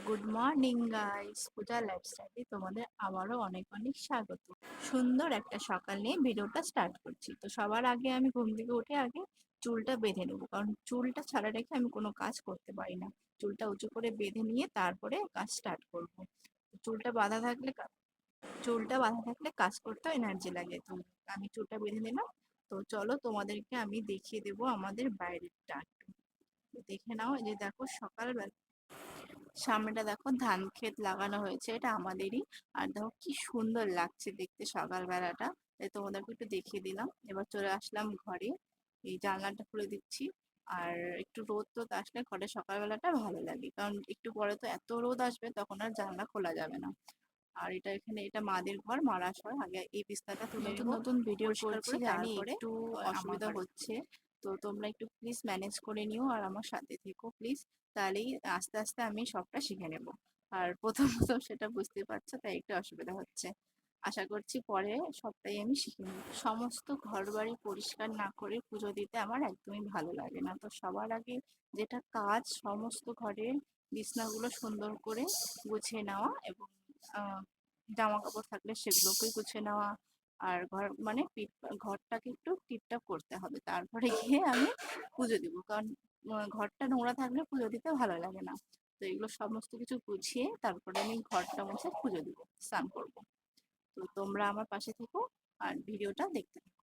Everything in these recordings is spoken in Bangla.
গুড মর্নিং গাইস, পূজা লাইফস্টাইলে তোমাদের আবারও অনেক অনেক স্বাগত। সুন্দর একটা সকাল নিয়ে ভিডিওটা স্টার্ট করছি। তো সবার আগে আমি ঘুম থেকে উঠে আগে চুলটা বেঁধে নেবো, কারণ চুলটা ছাড়া রেখে আমি কোনো কাজ করতে পারি না। চুলটা উঁচু করে বেঁধে নিয়ে তারপরে কাজ স্টার্ট করব। চুলটা বাঁধা থাকলে চুলটা বাঁধা থাকলে কাজ করতেও এনার্জি লাগে। তো আমি চুলটা বেঁধে নিলাম। তো চলো তোমাদেরকে আমি দেখিয়ে দেবো আমাদের বাইরেটা। দেখে নাও, এই যে দেখো সকালবেলা সামনেটা দেখো ধান ক্ষেত লাগানো হয়েছে, এটা আমাদেরই। আর দেখো কি সুন্দর লাগছে দেখতে সকালবেলাটা, তাই তোমাদেরকে একটু দেখিয়ে দিলাম। এবার চলে আসলাম ঘরে, এই জানলাটা খুলে দিচ্ছি। আর একটু রোদ টোদ আসলে ঘরে সকালবেলাটা ভালো লাগে, কারণ একটু পরে তো এত রোদ আসবে তখন আর জানলা খোলা যাবে না। আর এটা মাদের ঘর, মারা শোয়। আগে এই বিছনাটা তুলে নতুন নতুন ভিডিও করছি জানি, একটু অসুবিধা হচ্ছে। তো তোমরা একটু প্লিজ ম্যানেজ করে নিও আর আমার সাথে থেকো প্লিজ, তাহলেই আস্তে আস্তে আমি সবটা শিখে নেব। আর প্রথমত সেটা বুঝতে পারছো, তাই একটু অসুবিধা হচ্ছে। আশা করছি পরে সবটাই আমি শিখে নেব। সমস্ত ঘর বাড়ি পরিষ্কার না করে পুজো দিতে আমার একদমই ভালো লাগে না। তো সবার আগে যেটা কাজ, সমস্ত ঘরের বিছনাগুলো সুন্দর করে গুছিয়ে নেওয়া, এবং জামা কাপড় থাকলে সেগুলোকেই গুছিয়ে নেওয়া। আর ঘরটাকে একটু টিপটাপ করতে হবে, তারপরে গিয়ে আমি পুজো দিব। কারণ ঘরটা নোংরা থাকলে পুজো দিতে ভালো লাগে না। তো এগুলো সমস্ত কিছু গুছিয়ে তারপরে আমি ঘরটা মুছে পুজো দিব, স্নান করব। তো তোমরা আমার পাশে থেকো আর ভিডিওটা দেখতে থাকো।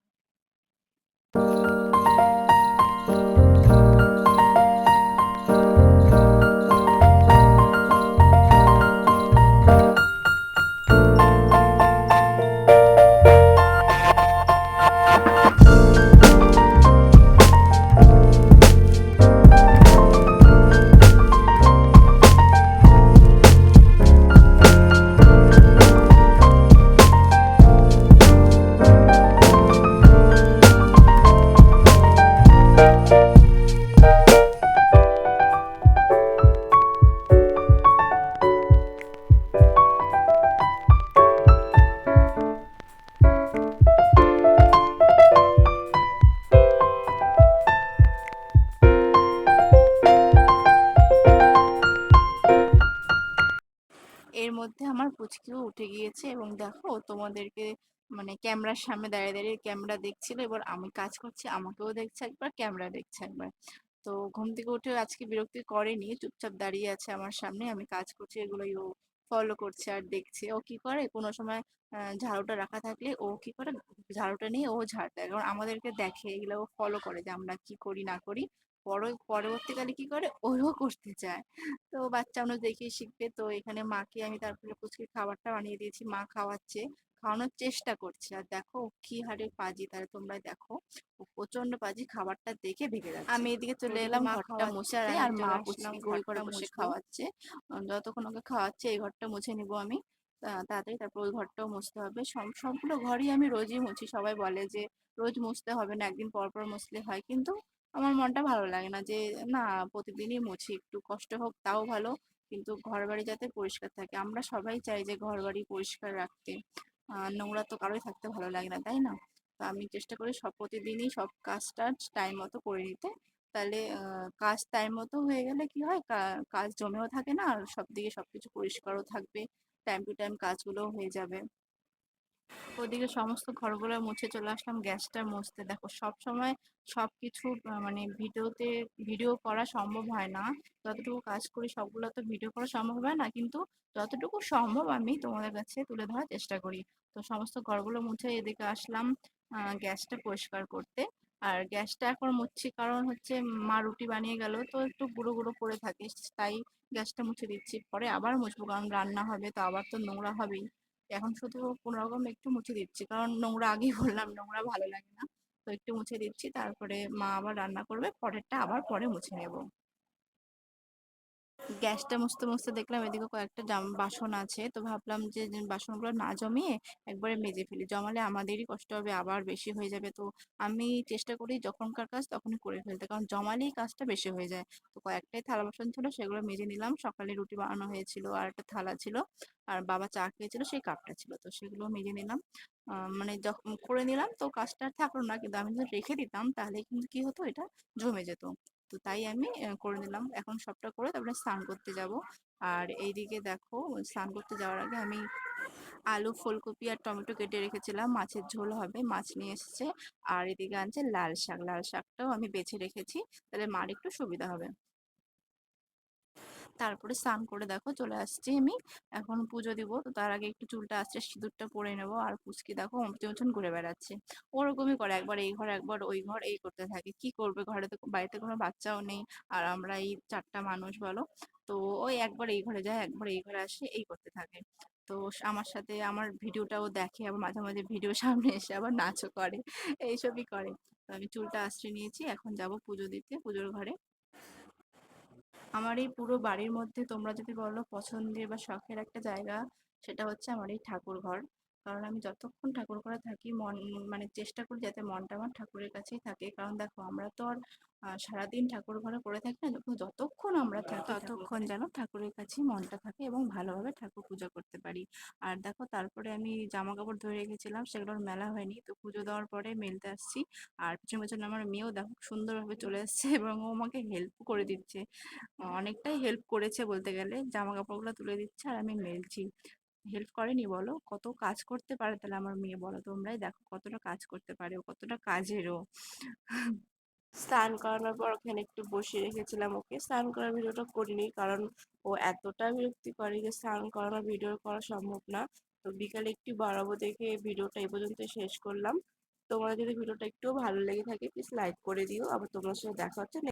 এর মধ্যে আমার পুচকিও উঠে গিয়েছে, এবং দেখো তোমাদেরকে মানে ক্যামেরার সামনে দাঁড়িয়ে দাঁড়িয়ে ক্যামেরা দেখছিল। এবার আমি কাজ করছি, আমাকেও দেখছে একবার, ক্যামেরা দেখছে একবার। তো ঘুম থেকে উঠে আজকে বিরক্তি করেনি, চুপচাপ দাঁড়িয়ে আছে আমার সামনে, আমি কাজ করছি এগুলোই ও ফলো করছে আর দেখছে। ও কি করে, কোনো সময় ঝাড়ুটা রাখা থাকলে ও কি করে, ঝাড়ুটা নিয়ে ও ঝাড় দেয়, কারণ আমাদেরকে দেখে, এগুলো ও ফলো করে যে আমরা কি করি না করি। পরবর্তীকালে কি করে, ওও করতে চায়। তো বাচ্চা মানুষ দেখেই শিখবে। তো এখানে মাকে আমি তারপরে পুচকির খাবারটা বানিয়ে দিয়েছি, মা খাওয়াচ্ছে, খাওয়ানোর চেষ্টা করছে। আর দেখো ও কি হারে পাজি, তাহলে তোমরা দেখো, ও প্রচন্ড পাজি, খাবারটা দেখে ভেগে যাচ্ছে। আমি এদিকে চলে এলাম ঘরটা মুছতে, আর মা পুচকিকে ওই ঘরে বসে খাওয়াচ্ছে। যতক্ষণ ওকে খাওয়াচ্ছে এই ঘরটা মুছে নিব আমি তাড়াতাড়ি, তারপর ওই ঘরটাও মুছতে হবে। সবগুলো ঘরই আমি রোজই মুছি। সবাই বলে যে রোজ মুছতে হবে না, একদিন পর পর মুছলে হয়, কিন্তু আমার মনটা ভালো লাগে না যে না প্রতিদিনই মুছি, একটু কষ্ট হোক তাও ভালো, কিন্তু ঘর বাড়ি যাতে পরিষ্কার থাকে। আমরা সবাই চাই যে ঘর বাড়ি পরিষ্কার রাখতে। নোংরা তো কারোই থাকতে ভালো লাগে না, তাই না? তো আমি চেষ্টা করি সব প্রতিদিনই সব কাজটা টাইম মতো করে নিতে। তাহলে কাজ টাইম মতো হয়ে গেলে কি হয়, কাজ জমেও থাকে না, আর সব দিকে সবকিছু পরিষ্কারও থাকবে, টাইম টু টাইম কাজগুলোও হয়ে যাবে। ওদিকে সমস্ত ঘরগুলো মুছে চলে আসলাম গ্যাসটা মুছতে। দেখো সব সময় সবকিছু মানে ভিডিও করা সম্ভব হয় না। যতটুকু কাজ করি সবগুলো তো ভিডিও করা সম্ভব হয় না, কিন্তু যতটুকু সম্ভব আমি তোমাদের কাছে তুলে ধরার চেষ্টা করি। তো সমস্ত ঘরগুলো মুছে এদিকে আসলাম গ্যাসটা পরিষ্কার করতে। আর গ্যাসটা এখন মুছছি কারণ হচ্ছে মা রুটি বানিয়ে গেল, তো একটু গুঁড়ো গুঁড়ো পড়ে থাকে, তাই গ্যাসটা মুছে দিচ্ছি। পরে আবার মুছবো, কারণ রান্না হবে তো আবার তো নোংরা হবেই। এখন শুধু কোনোরকম একটু মুছে দিচ্ছি, কারণ নোংরা আগেই বললাম নোংরা ভালো লাগে না। তো একটু মুছে দিচ্ছি, তারপরে মা আবার রান্না করবে, পরেরটা আবার পরে মুছে নেব। গ্যাসটা মুছতে মুছতে দেখলাম এদিকে কয়েকটা বাসন আছে, তো ভাবলাম যে যে বাসনগুলো না জমিয়ে একবারে মেজে ফেলি, জমালে আমাদেরই কষ্ট হবে, আবার বেশি হয়ে যাবে। তো আমি চেষ্টা করি যখনকার কাজ তখনই করে ফেলতে, কারণ জমালেই কাজটা বেশি হয়ে যায়। তো কয়েকটাই থালা বাসন ছিল, সেগুলো মেজে নিলাম। সকালে রুটি বানানো হয়েছিল, আর একটা থালা ছিল, আর বাবা চা খেয়েছিল সেই কাপটা ছিল, তো সেগুলো মেজে নিলাম। মানে যখন করে নিলাম তো কাজটা আর থাকলো না, কিন্তু আমি যদি রেখে দিতাম তাহলে কিন্তু কি হতো, এটা জমে যেত। তো তাই আমি করে নিলাম। এখন সবটা করে তারপরে স্নান করতে যাব। আর এইদিকে দেখো, স্নান করতে যাওয়ার আগে আমি আলু, ফুলকপি আর টমেটো কেটে রেখেছিলাম, মাছের ঝোল হবে, মাছ নিয়ে এসেছে। আর এদিকে আনছে লাল শাক, লাল শাকটাও আমি বেছে রেখেছি, তাহলে মার একটু সুবিধা হবে। তারপরে স্নান করে দেখো চলে আসছি আমি, এখন পুজো দিব। তো তার আগে একটু চুলটা আঁচড়ে সিঁদুরটা পরে নেবো। আর পুচকি দেখো উঠোন উঠোন ঘুরে বেড়াচ্ছে, ওরকমই করে, একবার এই ঘর একবার ওই ঘর এই করতে থাকে। কি করবে, ঘরে তো বাড়িতে কোনো বাচ্চাও নেই, আর আমরা এই চারটা মানুষ বলো। তো ওই একবার এই ঘরে যায় একবার এই ঘরে আসে, এই করতে থাকে। তো আমার সাথে আমার ভিডিওটাও দেখে, আবার মাঝে মাঝে ভিডিও সামনে এসে আবার নাচও করে, এইসবই করে। তো আমি চুলটা আঁচড়ে নিয়েছি, এখন যাব পুজো দিতে পুজোর ঘরে। আমার এই পুরো বাড়ির মধ্যে তোমরা যদি বলো পছন্দের বা শখের একটা জায়গা, সেটা হচ্ছে আমার এই ঠাকুর ঘর। কারণ আমি যতক্ষণ ঠাকুর ঘরে থাকি মন, মানে চেষ্টা করি যাতে মনটা আমার ঠাকুরের কাছেই থাকে। কারণ দেখো আমরা তো আর সারাদিন ঠাকুর ঘরে পড়ে থাকি না, যখন যতক্ষণ আমরা থাকি ততক্ষণ যেন ঠাকুরের কাছেই মনটা থাকে এবং ভালোভাবে ঠাকুর পূজা করতে পারি। আর দেখো তারপরে আমি জামা কাপড় ধরে রেখেছিলাম, সেগুলোর মেলা হয়নি, তো পুজো দেওয়ার পরে মেলতে আসছি। আর পিছন পিছন আমার মেয়েও দেখো সুন্দরভাবে চলে এসেছে এবং ও আমাকে হেল্প করে দিচ্ছে, অনেকটাই হেল্প করেছে বলতে গেলে, জামা কাপড়গুলো তুলে দিচ্ছে আর আমি মেলছি। হেল্প করেনি বলো, কত কাজ করতে পারে তাহলে আমার মেয়ে, বলো তোমরাই দেখো কতটা কাজ করতে পারে, ও কতটা কাজেরও। স্নান করানোর পর ওখানে একটু বসিয়ে রেখেছিলাম ওকে, স্নান করার ভিডিওটা করিনি কারণ ও এতটা বিরক্তি করে যে স্নান করানোর ভিডিও করা সম্ভব না। তো বিকালে একটু বাড়াবো দেখে ভিডিওটা এই পর্যন্ত শেষ করলাম। তোমার যদি ভিডিওটা একটু ভালো লেগে থাকে প্লিজ লাইক করে দিও। আবার তোমার সাথে দেখা হচ্ছে